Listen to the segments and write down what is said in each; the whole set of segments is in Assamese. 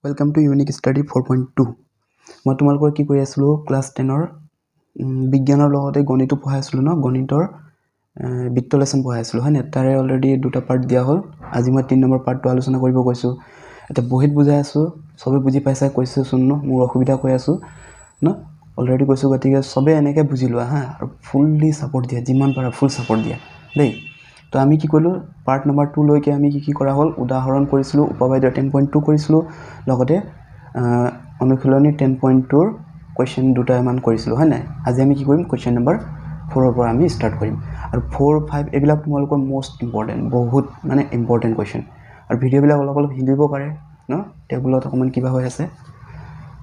Welcome to Unique Study 4.2 মই তোমালোকৰ কি কৰি আছিলো ক্লাছ 10 ৰ বিজ্ঞানৰ লগতে গণিত পঢ়াই আছিলো ন গণিতৰ বৃত্ত লেসন পঢ়াই আছিলো হয় না তাৰে অলৰেডি দুটা পাৰ্ট দিয়া হ'ল আজি মই 3 নম্বৰ পাৰ্টটো আলোচনা কৰিব কৈছো এটা বহিত বুজাই আছো সবে বুজি পাইছা কৈছো শুন ন মোৰ অসুবিধা কৈ আছো ন অলৰেডি কৈছো গতিকে সবে এনেকৈ বুজি লোৱা হা আৰু ফুললি সাপোৰ্ট দিয়া যিমান পাৰা ফুল সাপোৰ্ট দিয়া দেই তো আমি কি কইলো পাৰ্ট নাম্বাৰ 2 লৈকে আমি কি কৰা হল উদাহৰণ কৰিছিলো উপবাদ্য 10.2 কৰিছিলো লগতে অনুশীলনী 10.2 ৰ কোৱেশ্চন দুটা মান কৰিছিলো হয় নাই আজি আমি কি কৰিম কোৱেশ্চন নাম্বাৰ 4 ৰ পৰা আমি স্টাৰ্ট কৰিম আৰু 4 5 এবিলাক তোমালোকৰ মোস্ট ইম্পৰ্টেন্ট বহুত মানে ইম্পৰ্টেন্ট কোৱেশ্চন আৰু ভিডিও বিলাক অলপ হিলিব পাৰে ন টেবুলত অকমান কিবা হৈ আছে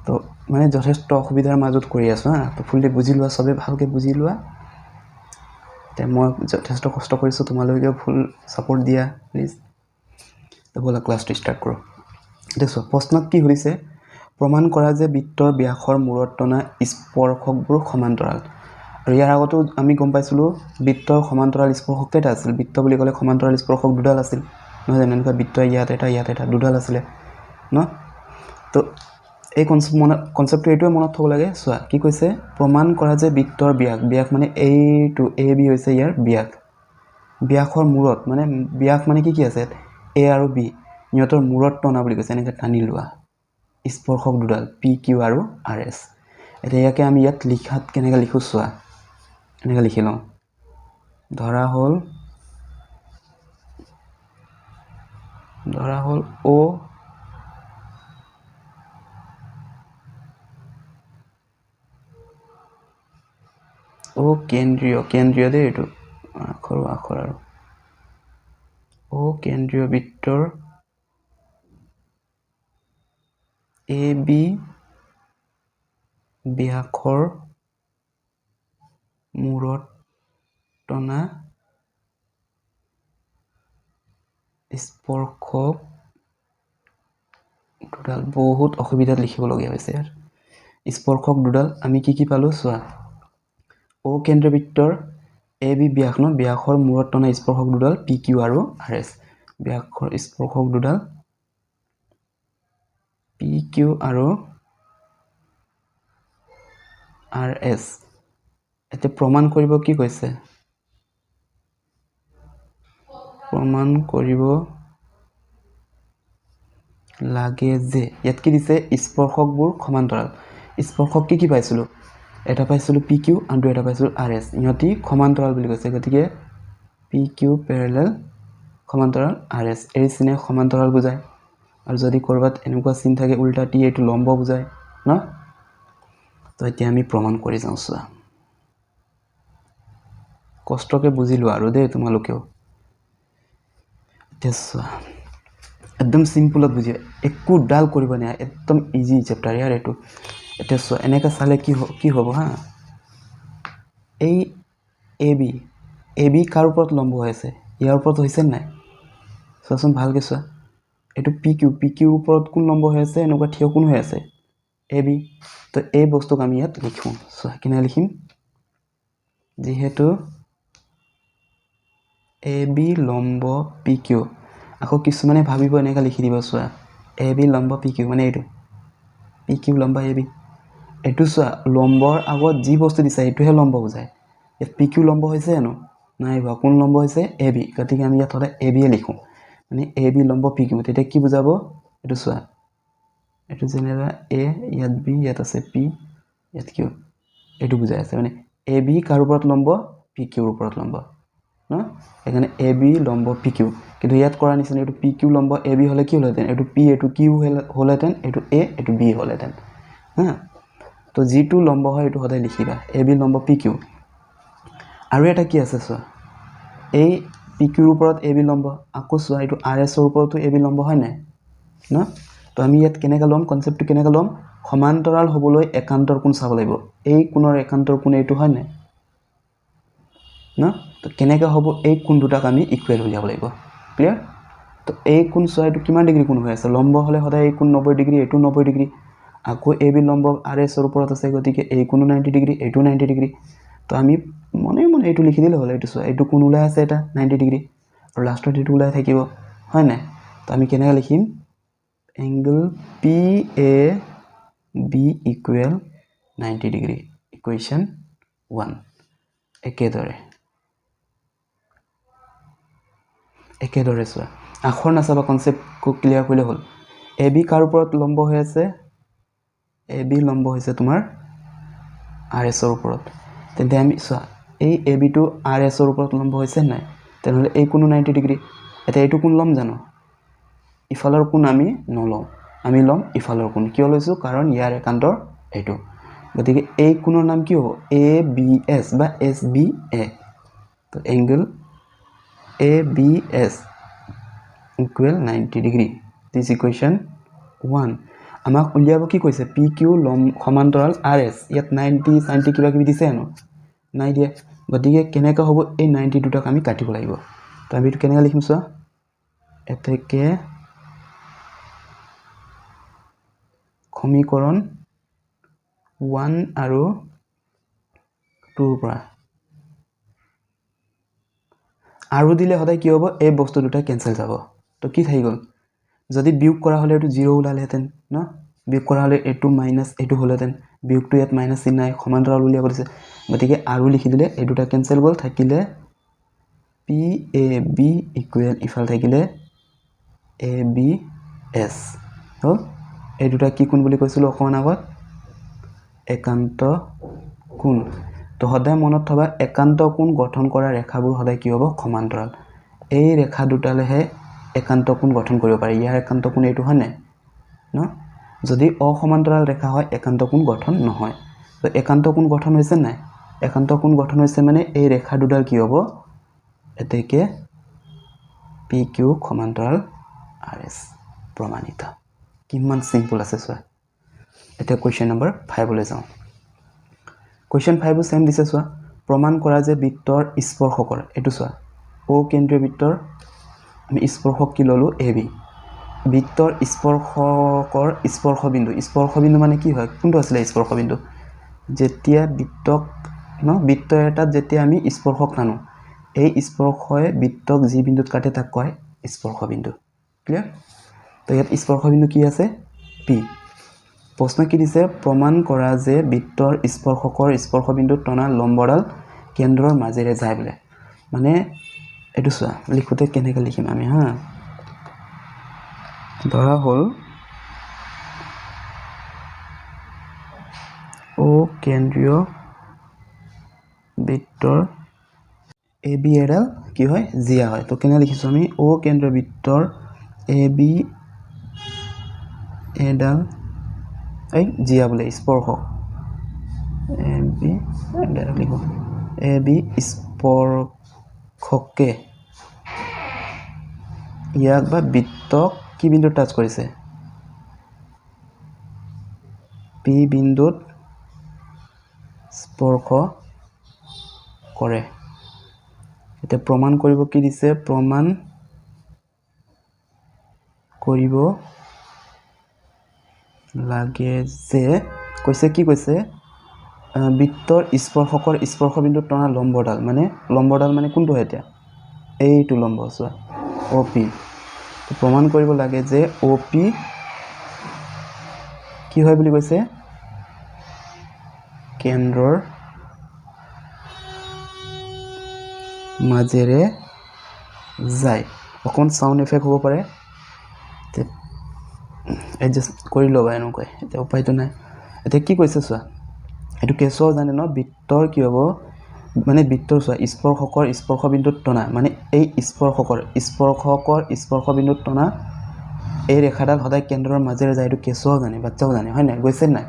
তো মানে যথেষ্ট অসুবিধাৰ মাজত কৰি আছো হা তো ফুললি বুজি লোৱা সবে ভালকে বুজি লোৱা তে মই যথেষ্ট কষ্ট কৰিছো তোমালোকে ফুল সাপোৰ্ট দিয়া প্লিজ তো বলা ক্লাসটো স্টাৰ্ট কৰো দেখো প্ৰশ্নত কি হৈছে প্ৰমাণ কৰা যে বৃত্তৰ ব্যাসৰ মূৰত টনা স্পৰ্শকবোৰ সমান্তৰাল আৰু ইয়াৰ আগতো আমি গম পাইছিলো বৃত্তৰ সমান্তৰাল স্পৰ্শক কেইটা আছিল বৃত্ত বুলি ক'লে সমান্তৰাল স্পৰ্শক দুডাল আছিল নহয় জানো এনেকুৱা বৃত্ত ইয়াত এটা দুডাল আছিল ন তো এই কনসেপ্টটো এইটোৱে মনত থব লাগে চোৱা কি কৈছে প্ৰমাণ কৰা যে বৃত্তৰ ব্যাস মানে এইটো এ বি হৈছে ইয়াৰ ব্যাসৰ মূৰত মানে ব্যাস মানে কি আছে এ আৰু বি ইহঁতৰ মূৰত টনা বুলি কৈছে এনেকৈ টানি লোৱা স্পৰ্শক দুডাল পি কিউ আৰু আৰ এছ এতিয়া ইয়াকে আমি ইয়াত লিখাত কেনেকৈ লিখো চোৱা এনেকৈ লিখি লওঁ ধৰা হ'ল ও কেন্দ্ৰীয় দেই এইটো আখৰ আৰু ও কেন্দ্ৰীয় বৃত্তৰ এ বি ব্যাসৰ মূৰত টনা স্পৰ্শক দুডাল বহুত অসুবিধাত লিখিবলগীয়া হৈছে ইয়াৰ স্পৰ্শক দুডাল আমি কি পালো চোৱা ও কেন্দ্ৰীয় বৃত্তৰ এ বি ব্যাস ন ব্যাসৰ মূৰত টনা স্পৰ্শক দুডাল পি কিউ আৰু আৰ এছ ব্যাসৰ স্পৰ্শক দুডাল পি কিউ আৰু আৰ এছ এতিয়া প্ৰমাণ কৰিব কি কৈছে প্ৰমাণ কৰিব লাগে যে ইয়াত কি দিছে স্পৰ্শকবোৰ সমান্তৰাল স্পৰ্শক কি পাইছিলো এটা পাইছিলো পি কিউ আৰু এটা পাইছিলো আৰ এছ ইহঁতি সমান্তৰাল বুলি কৈছে গতিকে পি কিউ প্যাৰেলাল সমান্তৰাল আৰ এছ এই চিনে সমান্তৰাল বুজায় আৰু যদি কৰবাত এনেকুৱা চিন থাকে উল্টা টি এইটো লম্ব বুজায় ন তো এতিয়া আমি প্ৰমাণ কৰি যাওঁ চোৱা কষ্টকে বুজিলো আৰু দেই তোমালোকেও এতিয়া চোৱা একদম সিম্পলত বুজিয়া একো ডাল কৰিব নাই একদম ইজি চেপ্টাৰ ইয়াৰ এইটো এতিয়া চোৱা এনেকা চালে কি হ'ব হা এই এ বি কাৰ ওপৰত লম্ব হৈ আছে ইয়াৰ ওপৰত হৈছে নাই চোৱাচোন ভালকৈ চোৱা এইটো পি কিউৰ ওপৰত কোন লম্ব হৈ আছে এনেকুৱা থিয় কোন হৈ আছে এ বি তো এই বস্তুক আমি ইয়াত লিখোঁ চোৱা কেনেকৈ লিখিম যিহেতু এ বি লম্ব পি কিউ আকৌ কিছুমানে ভাবিব এনেকৈ লিখি দিব চোৱা এ বি লম্ব পি কিউ মানে এইটো পি কিউ লম্ব এ বি এইটো চোৱা লম্বৰ আগত যি বস্তু দিছে এইটোহে লম্ব বুজায় ইয়াত পি কিউ লম্ব হৈছে জানো নাই বা কোন লম্ব হৈছে এ বি গতিকে আমি ইয়াত সদায় এ বিয়ে লিখোঁ মানে এ বি লম্ব পি কিউ তেতিয়া কি বুজাব এইটো চোৱা এইটো যেনিবা এ ইয়াত বি ইয়াত আছে পি ইয়াত কিউ এইটো বুজাই আছে মানে এ বি কাৰ ওপৰত লম্ব পি কিউৰ ওপৰত লম্ব ন এখানে এ বি লম্ব পি কিউ কিন্তু ইয়াত কৰা নিচিনা এইটো পি কিউ লম্ব এ বি হ'লে কি হ'লহেঁতেন এইটো পি এইটো কিউ হ'লহেঁতেন এইটো এ এইটো বি হ'লহেঁতেন হা তো যিটো লম্ব হয় এইটো সদায় লিখিবা এ বি লম্ব পি কিউ আৰু এটা কি আছে চোৱা এই পি কিউৰ ওপৰত এ বি লম্ব আকৌ চোৱা এইটো আৰ এছৰ ওপৰতো এ বি লম্ব হয় নাই ন তো আমি ইয়াত কেনেকৈ ল'ম কনচেপ্টটো কেনেকৈ ল'ম সমান্তৰাল হ'বলৈ একান্তৰ কোণ চাব লাগিব এই কোণৰ একান্তৰ কোণ এইটো হয় নাই ন তো কেনেকৈ হ'ব এই কোণ দুটাক আমি ইকুৱেল উলিয়াব লাগিব ক্লিয়াৰ তো এই কোণ চোৱা এইটো কিমান ডিগ্ৰী কোণ হৈ আছে লম্ব হ'লে সদায় এই কোণ 90 ডিগ্ৰী এইটো 90 ডিগ্ৰী আকৌ এ বি লম্ব আৰ এছৰ ওপৰত আছে গতিকে এই কোণো 90 ডিগ্ৰী এইটো 90 ডিগ্ৰী তো আমি মনে এইটো লিখি দিলে হ'ল এইটো চোৱা এইটো কোণ ওলাই আছে এটা 90 ডিগ্ৰী আৰু লাষ্টত এইটো ওলাই থাকিব হয় নাই তো আমি কেনেকৈ লিখিম angle PAB equal 90 degree equation 1 একেদৰে চোৱা আখৰ নাচাবা কনচেপ্টটো ক্লিয়াৰ কৰিলে হ'ল AB কাৰ ওপৰত লম্ব হৈ আছে AB লম্ব হৈছে তোমাৰ RS ৰ ওপৰত তেন্তে আমি চোৱা এই AB টো RS ৰ ওপৰত লম্ব হৈছে নাই তেনেহলে এই কোণো 90 ডিগ্ৰী এটা এইটো কোণ লম জানো ইফালৰ কোণ আমি নলওঁ আমি লম ইফালৰ কোণ কিয় লৈছো কাৰণ ইয়াৰ একান্তৰ এইটো গতিকে এই কোণৰ নাম কি হ'ব ABS বা SBA তো angle ABS equal 90 degree this equation 1 আমাক উলিয়াব কি কৈছে PQ সমান্তৰাল RS ইয়াত 90 90 কিবা কিবি দিছে ন নাই দিয়া গতিকে কেনেকা হ'ব এই 90 দুটাক আমি কাটিব লাগিব তো আমি এটো কেনেকা লিখিম চোৱা এতেকে সমীকৰণ 1 আৰু 2 পৰা আৰু দিলে হদাই কি হ'ব এই বস্তু দুটা কেনসেল যাব তো কি থাকি গল যদি বিয়োগ কৰা হলে এটো 0 ওলালেহেতেন ন বিয়োগ কৰা হলে এটো মাইনাস এটো হলেতেন বিয়োগটো ইয়াত মাইনাস চিন নাই সমান্তৰাল উলিয়াব দিছে গতিকে আৰু লিখি দিলে এই দুটা কেনসেল গল থাকিলে PAB ইকুৱেল ইফাল থাকিলে ABS হল এই দুটা কি কোণ বুলি কৈছিল অকমান আগত একান্ত কোণ তো হদাই মনত থবা একান্ত কোণ গঠন কৰা ৰেখাবোৰ হদাই কি হ'ব সমান্তৰাল এই ৰেখা দুটালেহে একান্ত কোণ গঠন কৰিব পাৰি ইয়াৰ একান্ত কোণ এইটো হয় ন যদি অসমান্তৰাল ৰেখা হয় একান্ত কোণ গঠন নহয় তো একান্ত কোণ গঠন হৈছে নাই একান্ত কোণ গঠন হৈছে মানে এই ৰেখা দুটাৰ কি হ'ব এতেকে PQ সমান্তৰাল RS প্ৰমাণিত কিমান সিম্পল আছে চোৱা এটা কোৱেশ্চন নম্বৰ 5 লৈ যাও কোৱেশ্চন 5 সেম দিছে চোৱা প্ৰমাণ কৰা যে বৃত্তৰ স্পৰ্শকৰ এটো চোৱা O কেন্দ্ৰীয় বৃত্তৰ আমি স্পৰ্শক কি ললো AB বৃত্তৰ স্পৰ্শকৰ স্পৰ্শবিন্দু মানে কি হয় কোনটো আছিল স্পৰ্শবিন্দু যেতিয়া বৃত্তক বৃত্ত এটাত যেতিয়া আমি স্পৰ্শক টানো এই স্পৰ্শয়ে বৃত্তক যি বিন্দুত কাটে তাক কয় স্পৰ্শবিন্দু ক্লিয়াৰ তো ইয়াত স্পৰ্শবিন্দু কি আছে P প্ৰশ্ন কি দিছে প্ৰমাণ কৰা যে বৃত্তৰ স্পৰ্শকৰ স্পৰ্শবিন্দুত টনা লম্বডাল কেন্দ্ৰৰ মাজেৰে যায় বলে মানে এটো চোৱা লিখোতে কেনেকৈ লিখিম আমি হা ধৰা হল O কেন্দ্ৰীয় বৃত্তৰ AB এডাল কি হয় জিয়া হয় তো কেনে লিখিছো আমি O কেন্দ্ৰীয় বৃত্তৰ AB এডাল এই জিয়া বলে স্পৰ্শক AB এডাল লিখো AB স্পৰ্শকে ইয়াক বা বৃত্তক কি বিন্দু টাচ কৰিছে P বিন্দুত স্পৰ্শ কৰে এটা প্ৰমাণ কৰিব কি দিছে প্ৰমাণ কৰিব লাগে যে কৈছে কি কৈছে বৃত্তৰ স্পৰ্শকৰ স্পৰ্শবিন্দুত টনা লম্বডাল মানে কোনটো হয় এতিয়া এইটো লম্ব চোৱা OP প্ৰমাণ কৰিব লাগে যে OP কি হয় বুলি কৈছে কেন্দ্ৰৰ মাজেৰে যায় অকণ সাউন্ড এফেক্ট হ'ব পাৰে এডজাস্ট কৰি লবা এনেকৈ এটা উপায়টো নাই এটা কি কৈছে চোৱা এটো কেছও জানে ন বৃত্তৰ কি হ'ব মানে বৃত্তৰ চোৱা স্পৰ্শকৰ স্পৰ্শবিন্দুত টনা মানে এই স্পৰ্শকৰ স্পৰ্শবিন্দুত টনা এই ৰেখাডাল হদাই কেন্দ্ৰৰ মাজেৰে যায় এটো কেছও জানে বাচ্চাও জানে হয় নাই গৈছে নাই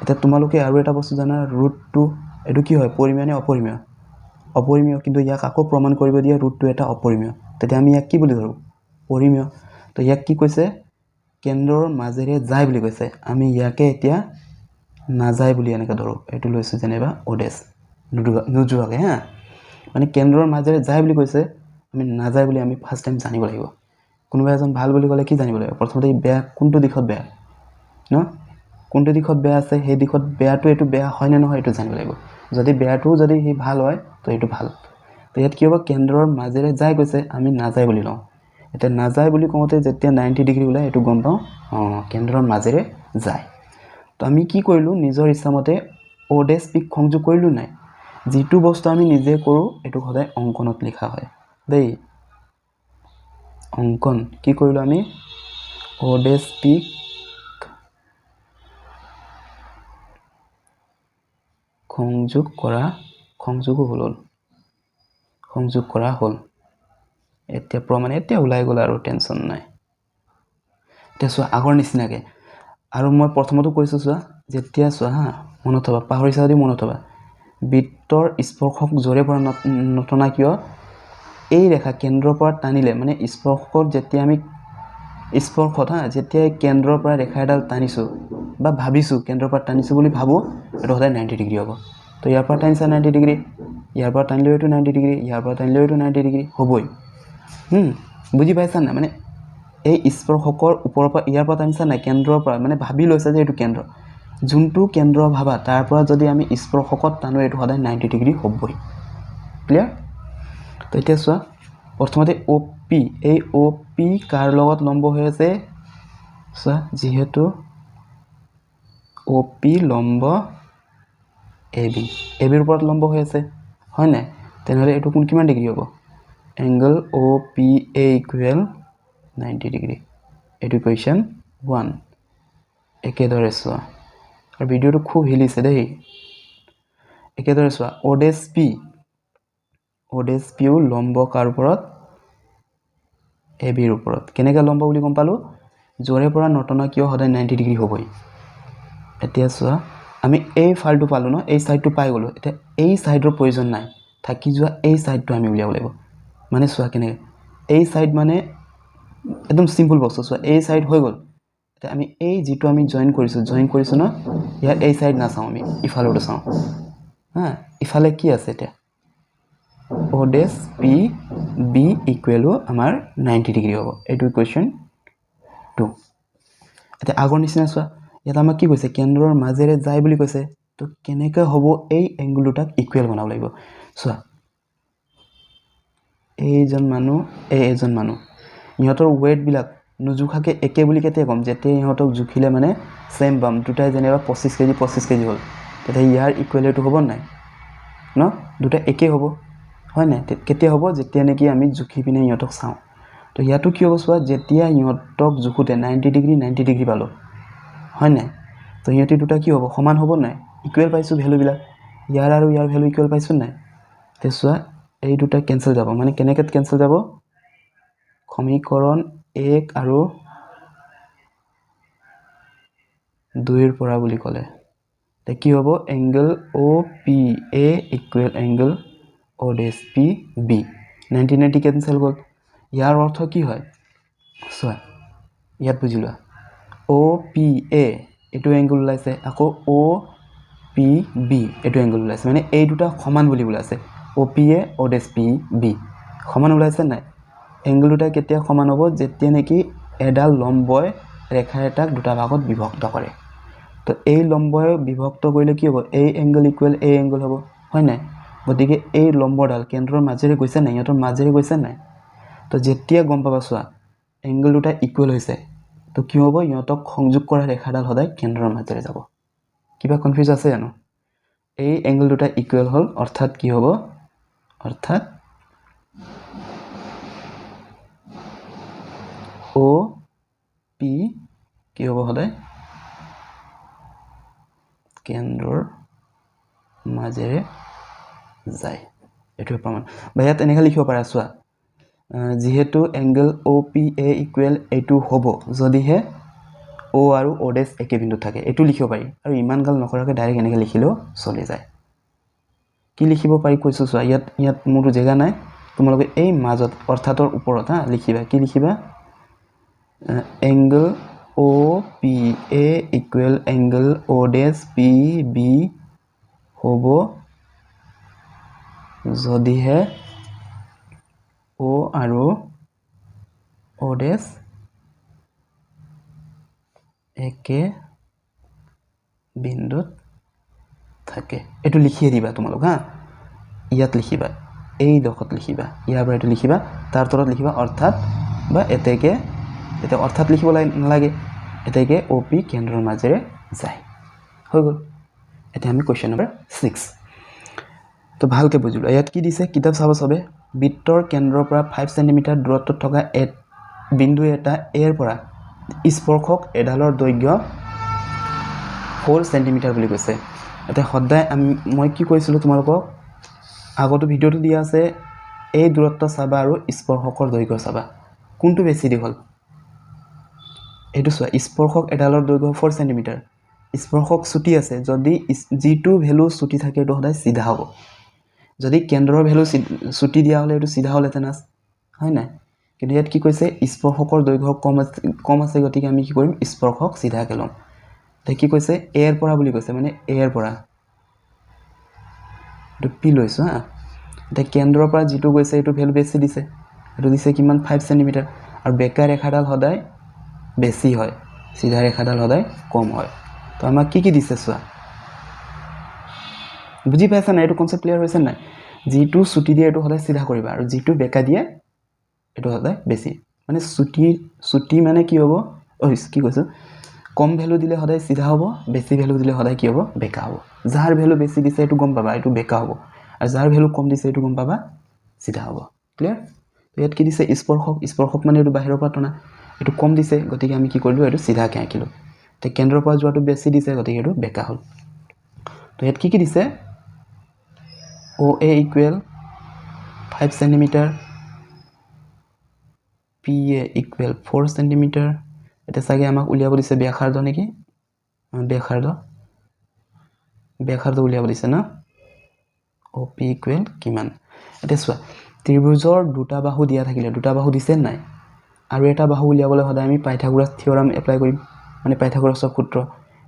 এটা তোমালোকে আৰু এটা বস্তু জানা √2 এটো কি হয় পৰিমেয় নে অপৰিমেয় কিন্তু ইয়াক আকৌ প্ৰমাণ কৰিব দিয়া √2 এটা অপৰিমেয় তেতিয়া আমি ইয়াক কি বুলি ধৰো পৰিমেয় তো ইয়াক কি কৈছে কেন্দ্ৰৰ মাজেৰে যায় বুলি কৈছে আমি ইয়াকে এতিয়া নাযায় বুলি এনেকা ধৰো এটো লৈছো যেনেবা ওডেছ নুজুৱাকে হা মানে কেন্দ্ৰৰ মাজেৰে যায় বুলি কৈছে আমি নাযায় বুলি আমি ফাৰ্স্ট টাইম জানিব লাগিব কোনোবা এজন ভাল বুলি ক'লে কি জানিব লাগিব প্ৰথমতে বেয়া কোনটো দিশত বেয়া ন কোনটো দিশত বেয়া আছে সেই দিশত বেয়াটো এটো বেয়া হয় নে নহয় এটো জানিব লাগিব যদি বেয়াটো যদি হি ভাল হয় তো এটো ভাল তো ইয়াত কি হ'ব কেন্দ্ৰৰ মাজেৰে যায় কৈছে আমি নাযায় বুলি লওঁ এটা নাযায় বুলি কওঁতে যেতিয়া 90 ডিগ্ৰী ওলাই এটো গম পাওঁ কেন্দ্ৰৰ মাজেৰে যায় তো আমি কি কৰিলো নিজৰ ইচ্ছামতে o dash p সংযোগ কৰিলো নাই যেটো বস্তু আমি নিজে কৰো এটো সদায় অঙ্কনত লিখা হয় দেই অঙ্কন কি কৰিলো আমি o dash p সংযোগ কৰা হল এতিয়া প্ৰমাণ এতিয়া ওলাই গল আৰু টেনচন নাই এতিয়া চোৱা আগৰ নিচিনাকে আৰু মই প্ৰথমটো কৈছো চোৱা যেতিয়া চোৱা হা মনত থবা পাহৰিছা যদি মনত থবা বৃত্তৰ স্পৰ্শক জোৰে পৰা নটনা কিয় এই ৰেখা কেন্দ্ৰৰ পৰা টানিলে মানে স্পৰ্শক যেতিয়া আমি স্পৰ্শত হা যেতিয়া কেন্দ্ৰৰ পৰা ৰেখা এডাল টানিছো বা ভাবিছো কেন্দ্ৰৰ পৰা টানিছো বুলি ভাবো এটো সদায় 90 ডিগ্ৰী হ'ব তো ইয়াৰ পৰা টানিছা 90 ডিগ্ৰী ইয়াৰ পৰা টানিলে এটো 90 ডিগ্ৰী ইয়াৰ পৰা টানিলে এটো 90 ডিগ্ৰী হ'বই বুজি পাইছা না মানে এই স্পৰ্শকৰ ওপৰৰ পৰা ইয়াৰ পৰা টানিছা না কেন্দ্ৰৰ পৰা মানে ভাবি লৈছা যে এটো কেন্দ্ৰ যোনটো কেন্দ্ৰ ভাবা তাৰ পৰা যদি আমি স্পৰ্শকত টানো এটো সদায় 90 ডিগ্ৰী হ'বই ক্লিয়াৰ তো এতিয়া চোৱা প্ৰথমতে OP এই OP কাৰ লগত লম্ব হৈ আছে চোৱা যেহেতু OP লম্ব AB ৰ ওপৰত লম্ব হৈ আছে হয় না তেনেহলে এটো কোন কিমান ডিগ্ৰী হ'ব এংগল OPA ইকুৱেল 90 ডিগ্ৰী এটো ইকুৱেশ্যন 1 একেদৰে চোৱা আৰু ভিডিওটো খুব হিলিছে দেই একেদৰে চোৱা o dash p ও লম্ব কাৰ ওপৰত AB ৰ ওপৰত কেনেকৈ লম্ব বুলি গম পালো জোৰে পৰা নটনা কিয় সদায় 90 ডিগ্ৰী হ'বই এতিয়া চোৱা আমি এই ফালটো পালো ন এই সাইডটো পাই গলো এতিয়া এই সাইডৰ প্ৰয়োজন নাই থাকি যোৱা এই সাইডটো আমি উলিয়াব লাগিব মানে চোৱা কেনে এই সাইড মানে একদম সিম্পল বস্তু চোৱা এই সাইড হৈ গল এতিয়া আমি এই যেটো আমি জয়েন কৰিছো ন ইয়াৰ এই সাইড না চাও আমি ইফালটো চাও হা ইফালে কি আছে এতিয়া o dash p b equal আমাৰ 90 ডিগ্ৰী হ'ব এটো ইকুৱেশ্যন 2 এতিয়া আগৰ নিচিনা চোৱা ইয়াত আমাক কি কৈছে কেন্দ্ৰৰ মাজেৰে যায় বুলি কৈছে তো কেনেকৈ হ'ব এই এংগল দুটাক ইকুৱেল বনাব লাগিব চোৱা এইজন মানুহ ইহঁতৰ ওয়েট বিলাক নুজুখাকে একে বুলি কেতে কম যেতে ইহঁতক জুখিলে মানে সেম বাম দুটাই যেনেবা 25 কেজি হ'ল তেতিয়া ইয়াৰ ইকুৱেলটো হ'ব নাই ন দুটা একে হ'ব হয় না কেতিয়া হ'ব যেতিয়া নেকি আমি জুখি পিনে ইহঁতক চাও তো ইয়াটো কি হ'ব চোৱা যেতিয়া ইহঁতক জুখুতে 90 ডিগ্ৰী পালো হয় না তো ইহঁতি দুটা কি হ'ব সমান হ'ব নাই ইকুৱেল পাইছো ভ্যালু বিলাক ইয়াৰ আৰু ইয়াৰ ভ্যালু ইকুৱেল পাইছো নাই তে চোৱা এই দুটা কেনসেল যাব মানে কেনেকৈ কেনসেল যাব সমীকৰণ 1 আৰু 2 ৰ পৰা বুলি ক'লে তে কি হ'ব angle OPA equal angle o dash p b 90 cancel গল ইয়াৰ অৰ্থ কি হয় চোৱা ইয়াত বুজিলা OPA এটো এংগল ওলাইছে আকৌ OPB এটো এংগল ওলাইছে মানে এই দুটা সমান বুলি ওলাইছে OPA o dash PB সমান ওলাইছে নাই এংগল দুটা কেতিয়া সমান হ'ব যেতিয়া নেকি এডাল লম্বই ৰেখা এটাক দুটা ভাগত বিভক্ত কৰে তো এই লম্বই বিভক্ত কৰিলে কি হ'ব এই এংগল ইকুৱেল এই এংগল হ'ব হয় নাই গতিকে এই লম্বডাল কেন্দ্ৰৰ মাজেৰে গৈছে নাই ইহঁতৰ মাজেৰে গৈছে নাই তো যেতিয়া গম পাবা চোৱা এংগল দুটা ইকুৱেল হৈছে তো কি হ'ব ইহঁতক সংযোগ কৰা ৰেখাডাল সদায় কেন্দ্ৰৰ মাজেৰে যাব কিবা কনফিউজ আছে জানো এই এংগল দুটা ইকুৱেল হ'ল অৰ্থাৎ কি হ'ব অৰ্থাৎ OP কি হ'ব সদায় কেন্দ্ৰৰ মাজেৰে যায় এটো প্ৰমাণ বা ইয়াত এনেকৈ লিখিব পাৰা চোৱা যেহেতু এংগল OPA ইকুৱেল এটো হ'ব যদিহে O আৰু O dash একে বিন্দু থাকে এটো লিখিব পাৰি আৰু ইমান গাল নকৰাকৈ ডাইৰেক্ট এনেকৈ লিখিলেও চলি যায় কি লিখিব পাৰি কৈছো চোৱা ইয়াত মোৰটো জেগা নাই তোমালোকে এই মাজত অৰ্থাতৰ ওপৰত হা লিখিবা কি লিখিবা angle OPA equal angle O dash PB হ'ব যদিহে O আৰু O dash একে বিন্দুত থাকে এটো লিখিয়ে দিবা তোমালোক হা ইয়াত লিখিবা এই ডখত লিখিবা ইয়াৰ পৰা এটো লিখিবা তাৰ তলত লিখিবা অৰ্থাৎ বা এতেকে এটা অৰ্থাৎ লিখিব নালাগে এতেকে OP কেন্দ্ৰৰ মাজেৰে যায় হৈ গ'ল এতিয়া আমি কোৱেশ্চন নম্বৰ 6 তো ভালকে বুজিলো ইয়াত কি দিছে কিতাপ চাব সবে বৃত্তৰ কেন্দ্ৰৰ পৰা 5 সেমি দূৰত্বত থকা বিন্দু এটা এৰ পৰা স্পৰ্শক এডালৰ দৈৰ্ঘ্য 4 সেমি বুলি কৈছে এটা সদায় মই কি কৈছিলো তোমালোকক আগতো ভিডিওটো দিয়া আছে এই দূৰত্ব চাবা আৰু স্পৰ্শকৰ দৈৰ্ঘ্য চাবা কোনটো বেছি দীঘল এটো চোৱা স্পৰ্শক এডালৰ দৈৰ্ঘ্য 4 সেমি স্পৰ্শক ছুটি আছে যদি g2 ভ্যালু ছুটি থাকে এটো সদায় সিধা হ'ব যদি কেন্দ্ৰৰ ভ্যালু ছুটি দিয়া হলে এটো সিধা হলে তেনাস হয় না কিন্তু ইয়াত কি কৈছে স্পৰ্শকৰ দৈৰ্ঘ্য কম আছে গতিকে আমি কি কৰিম স্পৰ্শক সিধা কেলম তে কি কৈছে a এৰ পৰা বুলি কৈছে মানে a এৰ পৰা এটো p লৈছো হা তে কেন্দ্ৰৰ পৰা যেটো গৈছে এটো ভ্যালু বেছি দিছে এটো দিছে কিমান 5 সেমি আৰু বেকা ৰেখাডাল সদায় বেছি হয় সিধা ৰেখাডাল সদায় কম হয় তো আমাক কি দিছে চোৱা বুজি পাইছা না এটো কনসেপ্ট ক্লিয়াৰ হৈছে নাই যেটো ছুটি দিয়ে এটো সদায় সিধা কৰিবা আৰু যেটো বেকা দিয়ে এটো সদায় বেছি মানে ছুটি মানে কি হ'ব কি কৈছো কম ভ্যালু দিলে সদায় সিধা হ'ব বেছি ভ্যালু দিলে সদায় কি হ'ব বেকা হ'ব যাৰ ভ্যালু বেছি দিছে এটো গম পাবা এটো বেকা হ'ব আৰু যাৰ ভ্যালু কম দিছে এটো গম পাবা সিধা হ'ব ক্লিয়াৰ ইয়াত কি দিছে স্পৰ্শক মানে এটো বাহিৰৰ পৰা টনা এটো কম দিছে গতিকে আমি কি কৰিলো এটো সিধাকে আঁকিলো তে কেন্দ্ৰৰ পৰা যোৱাটো বেছি দিছে গতিকে এটো বেকা হ'ল তো ইয়াত কি দিছে OA equal 5 cm PA equal 4 cm এটা সাগে আমাক উলিয়াব দিছে ব্যাসাৰ্ধ নেকি ব্যাসাৰ্ধ উলিয়াব দিছে না OP equal কিমান এটা চোৱা ত্ৰিভুজৰ দুটা বাহু দিয়া থাকিলে দুটা বাহু দিছে নাই আৰু এটা বাহু উলিয়াবলৈ সদায় আমি পাইথাগোৰাছ থিওৰাম এপ্লাই কৰিম মানে পাইথাগোৰাছৰ সূত্ৰ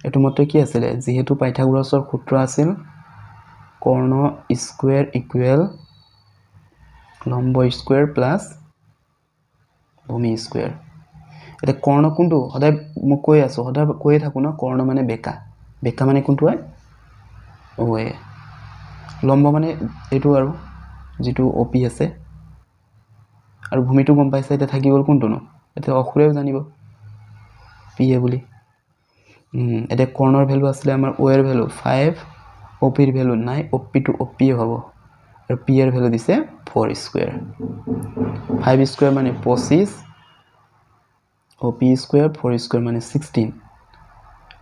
এটো মতে কি আছিল যেহেতু পাইথাগোৰাছৰ সূত্ৰ আছিল কৰ্ণ স্কয়াৰ ইকুৱেল লম্ব স্কয়াৰ প্লাস ভূমি স্কয়াৰ এটা কৰ্ণ কোনটো সদায় মই কৈ আছো সদায় কৈ থাকো না কৰ্ণ মানে বেকা মানে কোনটো হয় OA লম্ব মানে এটো আৰু যেটো OP আছে আৰু ভূমিটো গম পাইছে এটা থাকি গল কোনটো ন এটা অখুৰেও জানিব PA বুলি এটা কৰ্ণৰ ভ্যালু আছিল আমাৰ O এৰ ভ্যালু 5 OP এৰ ভ্যালু নাই OP টু OP হ'ব আৰু P এর ভ্যালু দিছে 4 স্কয়ার 5 স্কয়ার মানে 25 OP স্কয়ার 4 স্কয়ার মানে 16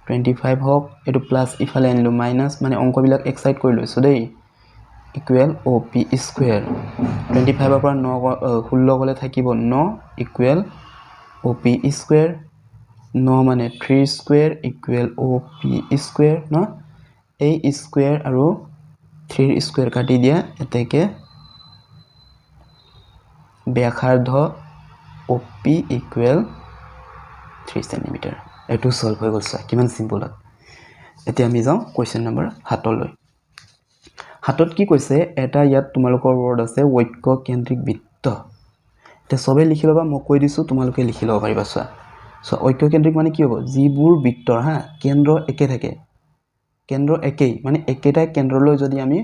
25 হক এটো প্লাস ইফালে আনিলো মাইনাস মানে অংকবিলাক এক সাইড কৰি লৈছো দেই ইকুৱেল OP স্কয়াৰ 25 ৰ পৰা 16 গলে থাকিব 9 ইকুৱেল OP স্কয়াৰ 9 মানে 3 স্কয়াৰ ইকুৱেল OP স্কয়াৰ ন a স্কয়াৰ আৰু 3 স্কয়াৰ কাটি দিয়া এতেকে ব্যাসাৰ্ধ OP ইকুৱেল 3 সেমি এটো সলভ হৈ গল সা কিমান সিম্পল এতিয়া আমি যাও কোৱেশ্চন নম্বৰ 7 লৈ 7ত কি কৈছে এটা ইয়াত তোমালোকৰ ওৱৰ্ড আছে ঐক্য কেন্দ্ৰিক বৃত্ত তে সবে লিখি লবা মই কৈ দিছো তোমালোকে লিখি লব পাৰিবা সো ঐক্য কেন্দ্ৰিক মানে কি হ'ব যিবোৰ বৃত্তৰ হা কেন্দ্ৰ একে থাকে কেন্দ্ৰ একেই মানে একেটা কেন্দ্ৰলৈ যদি আমি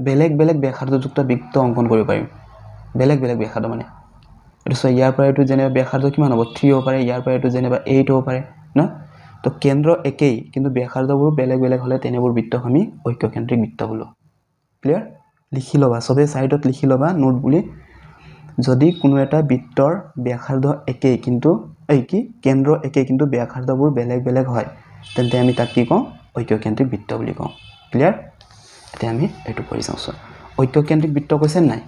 বেলেগ ব্যাসাৰ্ধযুক্ত বৃত্ত অঙ্কন কৰিব পাৰিম বেলেগ ব্যাসাৰ্ধ মানে এটো সো ইয়াৰ পৰা এটো জেনে ব্যাসাৰ্ধ কিমান হ'ব 3 হ'ব পাৰে ইয়াৰ পৰা এটো জেনেবা 8 হ'ব পাৰে না তো কেন্দ্ৰ একেই কিন্তু ব্যাসাৰ্ধবোৰ বেলেগ হলে তেনেবোৰ বৃত্তক আমি ঐক্য কেন্দ্ৰিক বৃত্ত বলো ক্লিয়াৰ লিখি লবা সবে সাইডত লিখি লবা নোট বুলি যদি কোনো এটা বৃত্তৰ ব্যাসাৰ্ধ একেই কিন্তু কি কেন্দ্ৰ একেই কিন্তু ব্যাসাৰ্ধবোৰ বেলেগ হয় তেন্তে আমি তাক কি কওঁ ঐক্য কেন্দ্ৰিক বৃত্ত বুলি কওঁ ক্লিয়াৰ এতিয়া আমি এটো কৰি চাওঁ ঐক্য কেন্দ্ৰিক বৃত্ত কৈছে নাই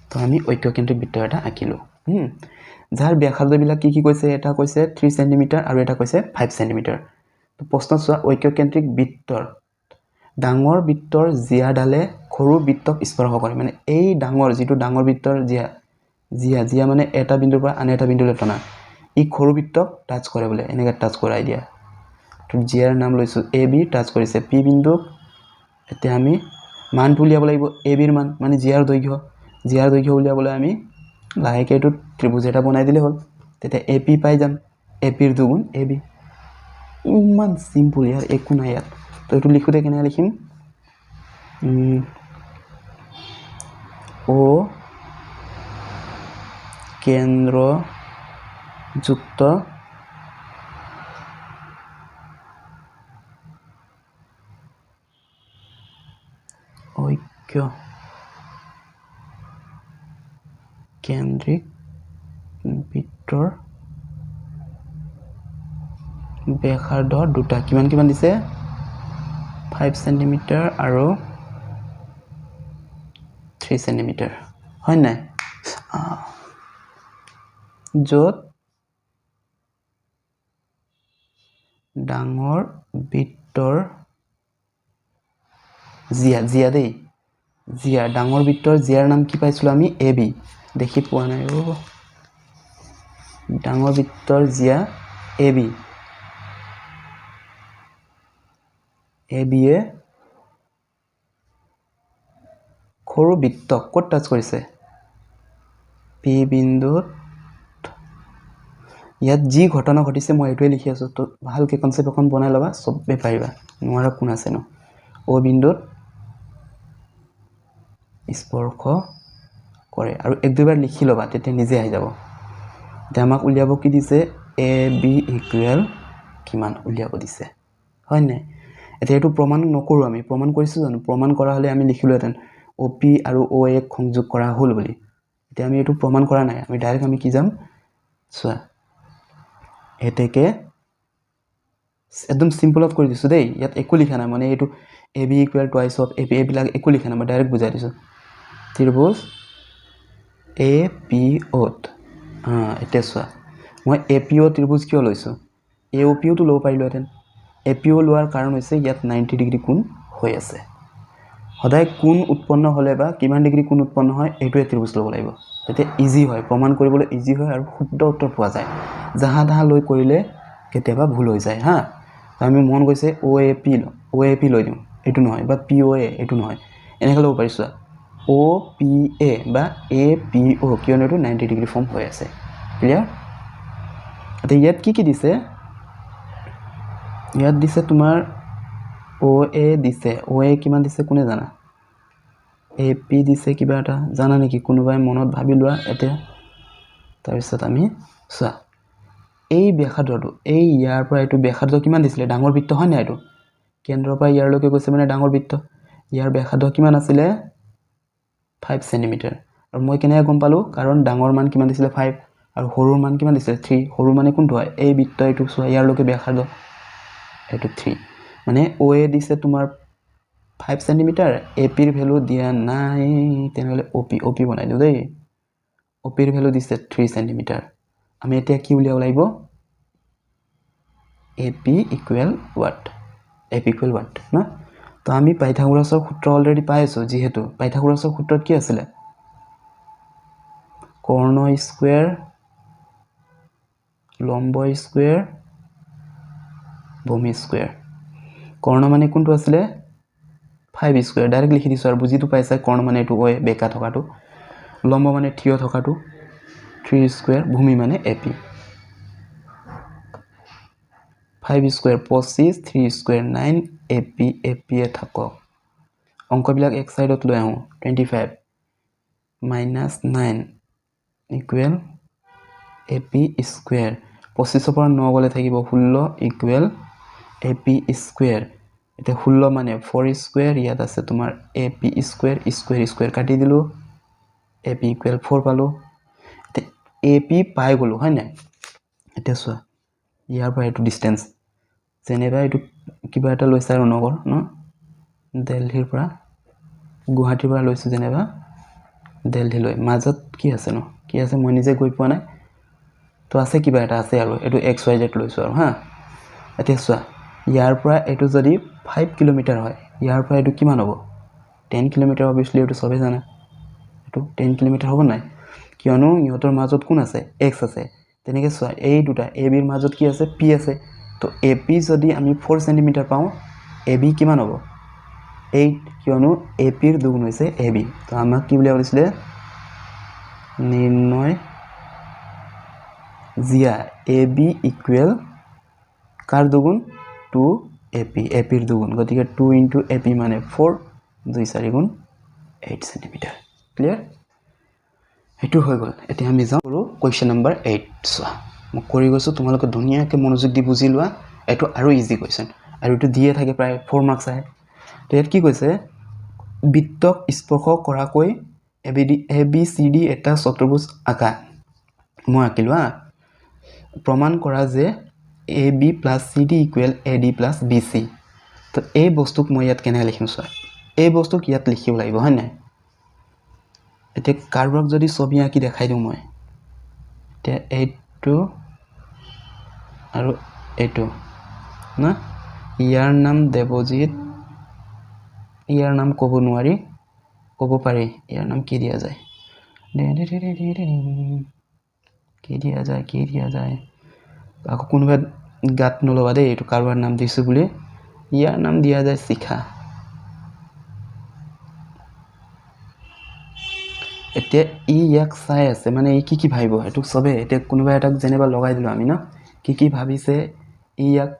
তো আমি ঐক্য কেন্দ্ৰিক বৃত্ত এটা আঁকিলো যাৰ ব্যাসাৰ্ধবিলাক কি কৈছে এটা কৈছে 3 সেমি আৰু এটা কৈছে 5 সেমি তো প্ৰশ্ন চোৱা ঐক্য কেন্দ্ৰিক বৃত্তৰ ডাঙৰ বৃত্তৰ জিয়াডালে সৰু বৃত্তক স্পৰ্শ কৰে মানে এই ডাঙৰ যেটো ডাঙৰ বৃত্তৰ জিয়া মানে এটা বিন্দুৰ পৰা আন এটা বিন্দুলৈ টনা ই সৰু বৃত্তক টাচ কৰে বলে এনেকা টাচ কৰাই দিয়া তো জিয়াৰ নাম লৈছো AB টাচ কৰিছে P বিন্দু এতিয়া আমি মান উলিয়াব লাগিব AB ৰ মান মানে জিয়াৰ দৈৰ্ঘ্য উলিয়াবলৈ আমি লাহেকে এটো ত্ৰিভুজ এটা বনাই দিলে হ'ল তেতিয়া AP পাই যাম AP ৰ দুগুণ AB ইমান সিম্পল ইয়াৰ একো নাই ইয়াত তো এটো লিখোতে কেনে লিখিম O কেন্দ্ৰ যুক্ত ঐক্য কেন্দ্ৰিক বৃত্তৰ ব্যাসাৰ্ধ দুটা কিমান কিমান দিছে 5 সেন্টিমিটাৰ আৰু 3 সেন্টিমিটাৰ হয় নাই য'ত ডাঙৰ বৃত্তৰ জিয়া দেই জিয়া ডাঙৰ বৃত্তৰ জিয়াৰ নাম কি পাইছিলো আমি AB দেখি পোৱা নাই ডাঙৰ বৃত্তৰ জিয়া AB এ সৰু বৃত্তক ক'ত টাচ কৰিছে P বিন্দুত ইয়াত যি ঘটনা ঘটিছে মই এইটোৱে লিখি আছো তো ভালকে কনসেপ্ট এখন বনাই লবা সবে পাৰিবা নোৱাৰা কোন আছে ন O বিন্দুত স্পৰ্শ কৰে আৰু এক দুইবাৰ লিখি লবা তেতিয়া নিজে আহি যাব তে আমাক উলিয়াব কি দিছে AB ইকুৱেল কিমান উলিয়াব দিছে হয় নাই এতিয়া এটো প্ৰমাণ নকৰো আমি প্ৰমাণ কৰিছো জানো প্ৰমাণ কৰা হলে আমি লিখিলোহেতেন OP আৰু OA সংযোগ কৰা হল বুলি এতিয়া আমি এটো প্ৰমাণ কৰা নাই আমি ডাইৰেক্ট আমি কি যাম চোৱা এতেকে একদম সিম্পলত কৰি দিছো দেই ইয়াত একো লিখা নাই মানে এটো AB equal twice of AB বিলাক একো লিখা নাই মই ডাইৰেক্ট বুজাই দিছো ত্ৰিভুজ APO এটা চোৱা মই APO ত্ৰিভুজ কিয় লৈছো AOPও তো লব পাৰিলোহেতেন APO লোৱাৰ কাৰণ হৈছে ইয়াত 90 ডিগ্ৰী কোণ হৈ আছে সদায় কোণ উৎপন্ন হলে বা কিমান ডিগ্ৰী কোণ উৎপন্ন হয় এটোৱে ত্ৰিভুজ লব লাগিব তেতিয়া ইজি হয় প্ৰমাণ কৰিবলৈ ইজি হয় আৰু শুদ্ধ উত্তৰ পোৱা যায় জাহা তাহা লৈ কৰিলে কেতিয়াবা ভুল হৈ যায় হা আমি মন গৈছে OAP লৈ দিম এটো নহয় বা POA এটো নহয় এনেকৈ লব পাৰিছো OPA বা APO কিয়নো এটো 90 ডিগ্ৰী ফৰ্ম হৈ আছে ক্লিয়াৰ এতিয়া ইয়াত কি দিছে ইয়াত দিছে তোমাৰ OA দিছে OA কিমান দিছে কোনে জানা AP দিছে কিবা এটা জানা নেকি কোনোবাই মনত ভাবি লোৱা এতিয়া তাৰ পিছত আমি চোৱা এই ব্যাসাৰ্ধটো এই ইয়াৰ পৰা এটো ব্যাসাৰ্ধ কিমান দিছিলে ডাঙৰ বৃত্ত হয় না এটো কেন্দ্ৰৰ পৰা ইয়াৰলৈকে গৈছে মানে ডাঙৰ বৃত্ত ইয়াৰ ব্যাসাৰ্ধ কিমান আছিলে 5 সেন্টিমিটাৰ আৰু মই কেনে গম পালো কাৰণ ডাঙৰ মান কিমান দিছিলে 5 আৰু সৰুৰ মান কিমান দিছিলে 3 সৰু মানে কোনটো হয় এই বৃত্ত এটো চোৱা ইয়াৰলৈকে ব্যাসাৰ্ধ এটো 3 মানে OA দিছে তোমাৰ 5 সেন্টিমিটাৰ AP ৰ ভ্যালু দিয়া নাই তেনেহলে OP বনাই দিও দেই OP ৰ ভ্যালু দিছে 3 সেন্টিমিটাৰ আমি এতিয়া কি উলিয়াব লাগিব AP equal what AP equal what না তো আমি পাইথাগোৰাছৰ সূত্ৰ অলৰেডি পাইছো যেহেতু পাইথাগোৰাছৰ সূত্ৰত কি আছিল কৰ্ণ স্কয়াৰ লম্ব স্কয়াৰ ভূমি স্কয়াৰ কৰ্ণ মানে কোনটো আছিল 5 স্কয়াৰ ডাইৰেক্ট লিখি দিছো আৰু বুজিটো পাইছা কৰ্ণ মানে এটো ওয়ে বেকা থকাটো লম্ব মানে থিয় থকাটো 3 স্কয়াৰ ভূমি মানে AP 5 স্কয়াৰ 25 3 স্কয়াৰ 9 AP এ থাকক অংকবিলাক এক সাইডত লৈ আহো 25 -9 ইকুৱেল AP স্কয়াৰ 25 পৰা 9 গলে থাকিব 16 ইকুৱেল AP স্কয়াৰ এটা 16 মানে 4 স্কয়াৰ ইয়াত আছে তোমাৰ AP স্কয়াৰ কাটি দিলো AP ইকুৱেল 4 পালো AP পাই গলো হয় না এটা চোৱা ইয়াৰ পৰা এটো ডিসটেন্স যেনেবা এটো কিবা এটা লৈছা আৰু নগৰ ন দিল্লীৰ পৰা গুৱাহাটীৰ পৰা লৈছো যেনেবা দিল্লী লৈ মাজত কি আছে ন কি আছে মই নিজে গৈ পোৱা নাই তো আছে কিবা এটা আছে আৰু এটো XYZ লৈছো আৰু হা এতিয়া চোৱা ইয়াৰ পৰা এটো যদি 5 কিলোমিটাৰ হয় ইয়াৰ পৰা এটো কিমান হ'ব 10 কিলোমিটাৰ অবভিয়াসলি এটো সবে জানা এটো 10 কিলোমিটাৰ হ'ব নাই কিয়নো ইহঁতৰ মাজত কোন আছে x আছে তেনেকে চোৱা এই দুটা AB ৰ মাজত কি আছে P আছে তো AP যদি আমি 4 সেন্টিমিটাৰ পাও AB কিমান হ'ব 8 কিয়নো AP ৰ দুগুণ হৈছে AB তো আমাক কি বুলি কৈছিলে নিৰ্ণয় জিয়া AB ইকুৱেল কাৰ দুগুণ 2 AP ৰ দুগুণ গতিকে 2 * AP মানে 4 2 4 গুণ 8 সেন্টিমিটাৰ ক্লিয়াৰ হেতু হৈ গল এতিয়া আমি যাও আৰু কোৱেশ্চন নম্বৰ 8 চোৱা মই কৰি গৈছোঁ, তোমালোকে ধুনীয়াকৈ মনোযোগ দি বুজি লোৱা। এইটো আৰু ইজি কুৱেশ্যন, আৰু এইটো দিয়ে থাকে প্ৰায় 4 মাৰ্কছ আহে। তো ইয়াত কি কৈছে, বৃত্তক স্পৰ্শ কৰাকৈ এ বি চি ডি এটা চতুৰ্ভুজ আঁকা। মই আঁকিলোঁ হা। প্ৰমাণ কৰা যে A B plus C D equal A D plus B C. তো এই বস্তুক মই ইয়াত কেনেকৈ লিখিম চোৱা, এই বস্তুক ইয়াত লিখিব লাগিব হয় নাই। এতিয়া কাৰোবাক যদি ছবি আঁকি দেখাই দিওঁ মই, এতিয়া এইটো আৰু এইটো না, ইয়াৰ নাম দেৱজিৎ, ইয়াৰ নাম ক'ব নোৱাৰি, ক'ব পাৰি ইয়াৰ নাম কি দিয়া যায়, কি দিয়া যায় আকৌ কোনোবা গাত নল'বা দেই, এইটো কাৰোবাৰ নাম দিছোঁ বুলি। ইয়াৰ নাম দিয়া যায় শিখা। এতিয়া ই ইয়াক চাই আছে, মানে ই কি ভাবিব এইটোক চবে, এতিয়া কোনোবা এটাক যেনিবা লগাই দিলোঁ আমি ন, কি ভাবিছে ই ইয়াক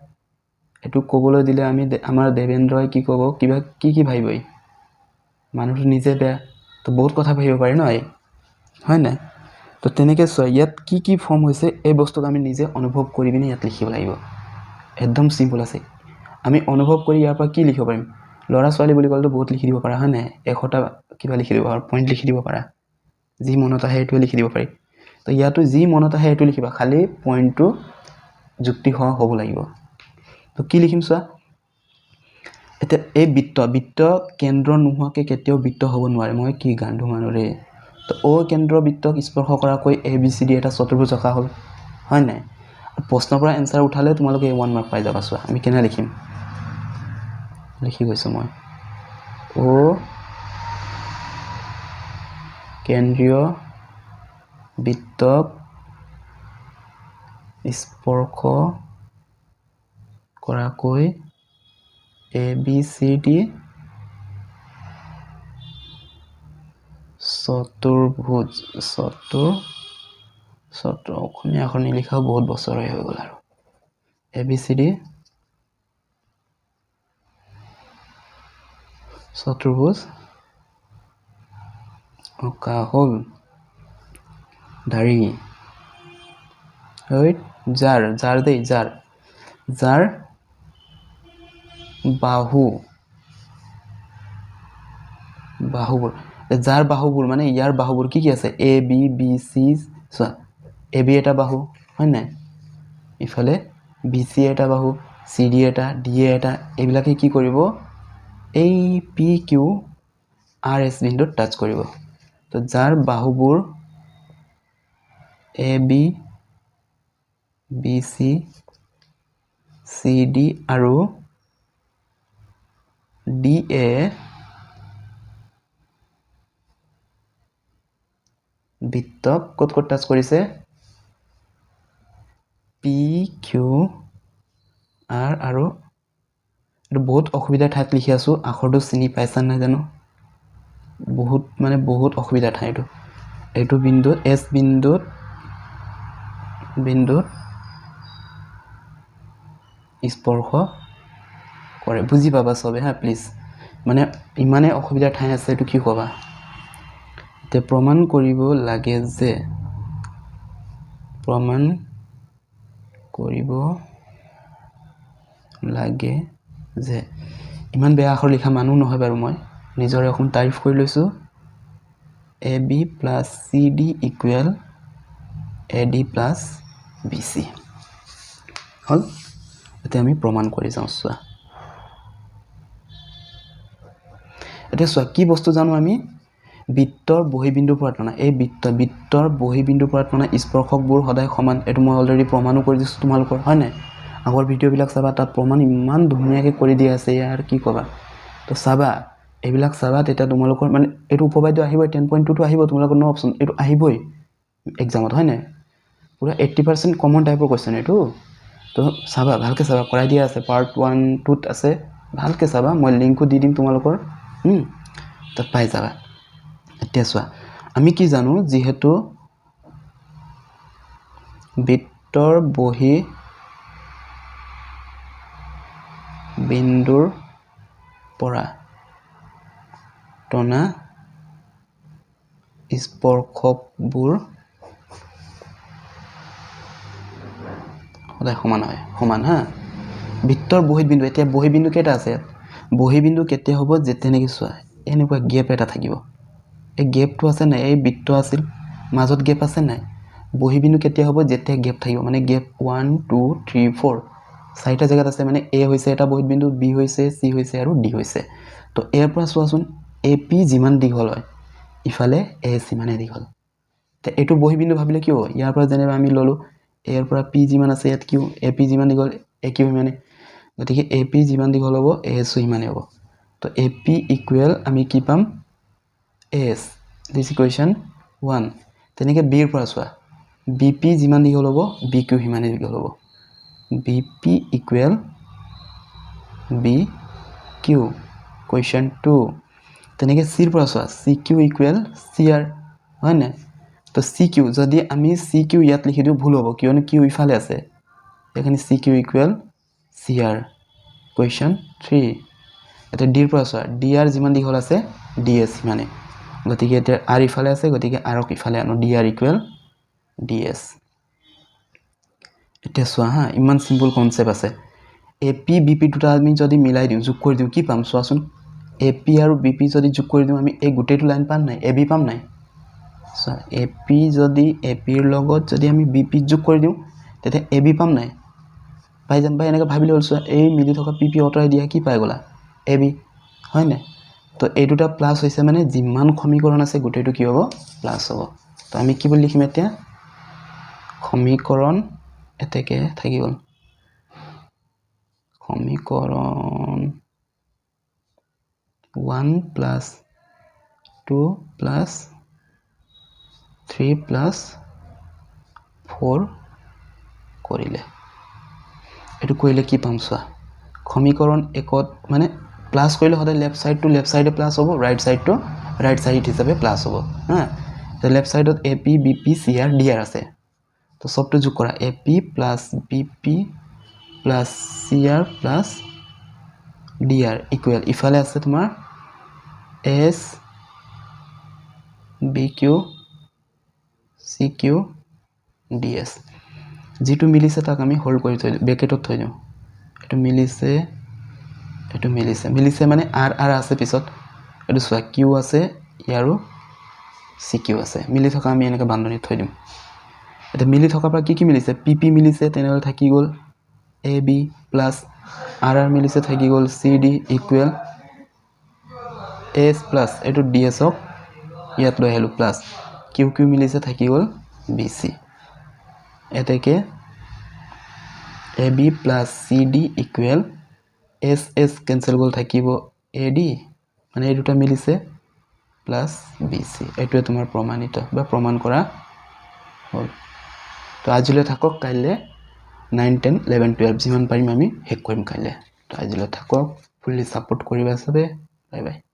এইটো ক'বলৈ দিলে আমি আমাৰ দেৱেন্দ্ৰই কি ক'ব, কিবা কি ভাবিব, ই মানুহটো নিজে বেয়া, তো বহুত কথা ভাবিব পাৰি ন এই, হয় নাই। তো তেনেকৈ চোৱা, ইয়াত কি ফৰ্ম হৈছে এই বস্তুক আমি নিজে অনুভৱ কৰি পিনে ইয়াত লিখিব লাগিব। একদম চিম্পল আছে। আমি অনুভৱ কৰি ইয়াৰ পৰা কি লিখিব পাৰিম, ল'ৰা ছোৱালী বুলি ক'লেতো বহুত লিখি দিব পাৰা হয় নাই, 100টা কিবা লিখি দিব পাৰা, পইণ্ট লিখি দিব পাৰা, যি মনত আহে সেইটোৱে লিখি দিব পাৰি। তো ইয়াতো যি মনত আহে সেইটো লিখিবা, খালি পইণ্টটো যুক্তি হ'ব লাগিব। তো কি লিখিম চোৱা, এতিয়া এই বৃত্ত কেন্দ্ৰ নোহোৱাকৈ কেতিয়াও বৃত্ত হ'ব নোৱাৰে। মই কি গান্ধু মানুহ ৰে। তো কেন্দ্ৰ বৃত্তক স্পৰ্শ কৰাকৈ এ বি চি ডি এটা চতুৰ্ভুজ আঁকা হ'ল হয় নাই। প্ৰশ্নৰ পৰা এনচাৰ উঠালে তোমালোকে 1 মাৰ্ক পাই যাবা। চোৱা আমি কেনে লিখিম, লিখি গৈছোঁ মই, কেন্দ্ৰীয় বৃত্তক স্পৰ্শ কৰাকৈ এ বি চি ডি চতুৰ্ভুজ, অসমীয়া আখৰ নিলিখাও বহুত বছৰ হৈ গ'ল আৰু, এ বি চি ডি চতুৰ্ভুজ অঁকা হ'ল। ধাৰি যাৰ বাহুবোৰ, যাৰ বাহুবোৰ মানে ইয়াৰ বাহুবোৰ কি আছে, এ বি বি চি, চোৱা এ বি এটা বাহু হয় নাই, ইফালে বি চি এটা বাহু, চি ডি এটা, ডি এটা, এইবিলাকে কি কৰিব, এই পি কিউ আৰ এছ বিন্দুত টাচ কৰিব। তো যাৰ বাহুবোৰ A B B C C D আৰু ডি এ বৃত্তক ক'ত টাচ কৰিছে, পি কিউ আৰ, আৰু এইটো বহুত অসুবিধাৰ ঠাইত লিখি আছোঁ, আখৰটো চিনি পাইছা নাই জানো, বহুত অসুবিধাৰ ঠাই এইটো বিন্দুত, এছ বিন্দুত স্পৰ্শ কৰে, বুজি পাবা চবে হা প্লিজ, মানে ইমানে অসুবিধাৰ ঠাই আছে, এইটো কি ক'বা। এতিয়া প্ৰমাণ কৰিব লাগে যে ইমান বেয়া আখৰ লিখা মানুহ নহয় বাৰু, মই নিজৰে অকণ তাৰিফ কৰি লৈছোঁ। A B plus C D equal A D plus B C হ'ল। এতিয়া আমি প্ৰমাণ কৰি যাওঁ। চোৱা এতিয়া চোৱা কি বস্তু জানো আমি, বৃত্তৰ বহিবিন্দুৰ পৰা টনা, এই বৃত্তৰ বহিবিন্দুৰ পৰা টনা স্পৰ্শকবোৰ সদায় সমান, এইটো মই অলৰেডি প্ৰমাণো কৰি দিছোঁ তোমালোকৰ হয় নাই। আগৰ ভিডিঅ'বিলাক চাবা, তাত প্ৰমাণ ইমান ধুনীয়াকৈ কৰি দিয়া আছে, ইয়াৰ কি ক'বা। তো চাবা এইবিলাক চাবা, তেতিয়া তোমালোকৰ মানে এইটো উপবাদ্য আহিবই, 10.2টো আহিব তোমালোকৰ, নো অপশ্যন, এইটো আহিবই এক্সামত হয় নাই, পূৰা 80% কমন টাইপৰ কুৱেশ্যন এইটো। তো চাবা ভালকৈ চাবা, কৰাই দিয়া আছে, পাৰ্ট 1, 2ত আছে, ভালকৈ চাবা, মই লিংকো দি দিম তোমালোকৰ, তাত পাই যাবা। এতিয়া চোৱা আমি কি জানো, যিহেতু বৃত্তৰ বহিবিন্দুৰ পৰা টনা স্পৰ্শকবোৰ সদায় সমান হয় সমান হা বৃত্তৰ বহিত বিন্দু এতিয়া বহি বিন্দু কেইটা আছে বহি বিন্দু কেতিয়া হ'ব যেতিয়া নেকি চোৱা এনেকুৱা গেপ এটা থাকিব এই গেপটো আছে নাই এই বৃত্ত আছিল মাজত গেপ আছে নাই বহি বিন্দু কেতিয়া হ'ব যেতিয়া গেপ থাকিব মানে গেপ 1 2 3 4 চাৰিটা জায়গাত আছে মানে এ হৈছে এটা বহিত বিন্দু বি হৈছে সি হৈছে আৰু ডি হৈছে তো এৰ পৰা চোৱাচোন এপি যিমান দীঘল হয় ইফালে এ সিমানে দীঘল তে এটো বহি বিন্দু ভাবিলে কি হ'ব ইয়াৰ পৰা যেনেবা আমি ললো এৰ পৰা পি যিমান আছে ইয়াত কিউ এপি যিমান দীঘল এ কিউ মানে গতিকে এপি যিমান দীঘল হ'ব এস সিমানে হ'ব তো এপি ইকুৱেল আমি কি পাম এস দিস ইকুৱেশ্যন 1 তেনেকে বিৰ পৰা চোৱা বিপি যিমান দীঘল হ'ব বিকিউ সিমানে দীঘল হ'ব BP equal B Q equation 2 তেনেকে সিৰ পৰা চোৱা সিকিউ ইকুৱেল সিআৰ হয় না তো সিকিউ যদি আমি সিকিউ ইয়াত লিখি দিও ভুল হ'ব কিয়নো কিউ ইফালে আছে এখানে সিকিউ ইকুৱেল সিআৰ কুৱেশ্যন 3 এটা ডিৰ পৰা চোৱা ডিআৰ যিমান দীঘল আছে ডিএস মানে গতিকে এটা আৰ ইফালে আছে গতিকে আৰক ইফালে আনো ডিআৰ ইকুৱেল ডিএস এতিয়া চোৱা হা ইমান সিম্পল কনসেপ্ট আছে এপি বিপি দুটা আমি যদি মিলাই দিও যোগ কৰি দিও কি পাম চোৱাচোন এপি আৰু বিপি যদি যোগ কৰি দিও আমি এই গোটেইটো লাইন পাম নাই এবি পাম নাই সো এপি যদি এপিৰ লগত যদি আমি বিপি যোগ কৰি দিও তেতে এবি পাম নাই পাই যাম পাই এনেকা ভাবিলে অলছ এই মিলি থকা পিপি অটৰাই দিয়া কি পাই গলা এবি হয় না তো এই দুটা প্লাস হৈছে মানে যিমান সমীকৰণ আছে গোটেইটো কি হ'ব প্লাস হ'ব তো আমি কি বুলি লিখিম এতিয়া সমীকৰণ এতেকে থাকি গল সমীকৰণ 1 plus 2 plus 3 plus 4 কৰিলে এটো কৰিলে কি পাম চোৱা সমীকৰণ একত মানে প্লাস কৰিলে হতে লেফট সাইড টু লেফট সাইডে প্লাস হ'ব right side to right side হিচাপে প্লাস হ'ব হা তো লেফট সাইডত এপি বিপি সিআর ডিআর আছে তো সবটো যোগ কৰা AP plus BP plus CR plus DR equal ইফালে আছে তোমাৰ এস বিকিউ সিকিউ ডিএস যেটো মিলিছে তাক আমি হোল্ড কৰি থৈ ব্ৰেকেটত থৈ দিও এটো মিলিছে মানে আৰ আৰ আছে পিছত এটো সোৱা কিউ আছে ইয়াৰো সিকিউ আছে মিলি থকা আমি এনেকা বান্ধনী থৈ দিম এটা মিলি থকা পৰা কি মিলিছে পিপি মিলিছে তেনেহলে থাকি গল এবি প্লাস আৰ আৰ মিলিছে থাকি গল সিডি ইকুৱেল এস প্লাস এটো ডিএস অক ইয়াত লৈ হেলু প্লাস কিউ কিউ মিলিছে থাকি গল বিসি এতেকে এবি প্লাস সিডি ইকুৱেল এস এস ক্যান্সেল গল থাকিব এডি মানে এই দুটা মিলিছে প্লাস বিসি এটো তোমাৰ প্ৰমাণিত বা প্ৰমাণ কৰা হল তো আজিলৈ থাকক কাইলে 9 10 11 12 যিমান পাৰিম আমি হেক কৰিম কাইলে তো আজিলৈ থাকক ফুললি সাপোৰ্ট কৰিবা সবে বাই বাই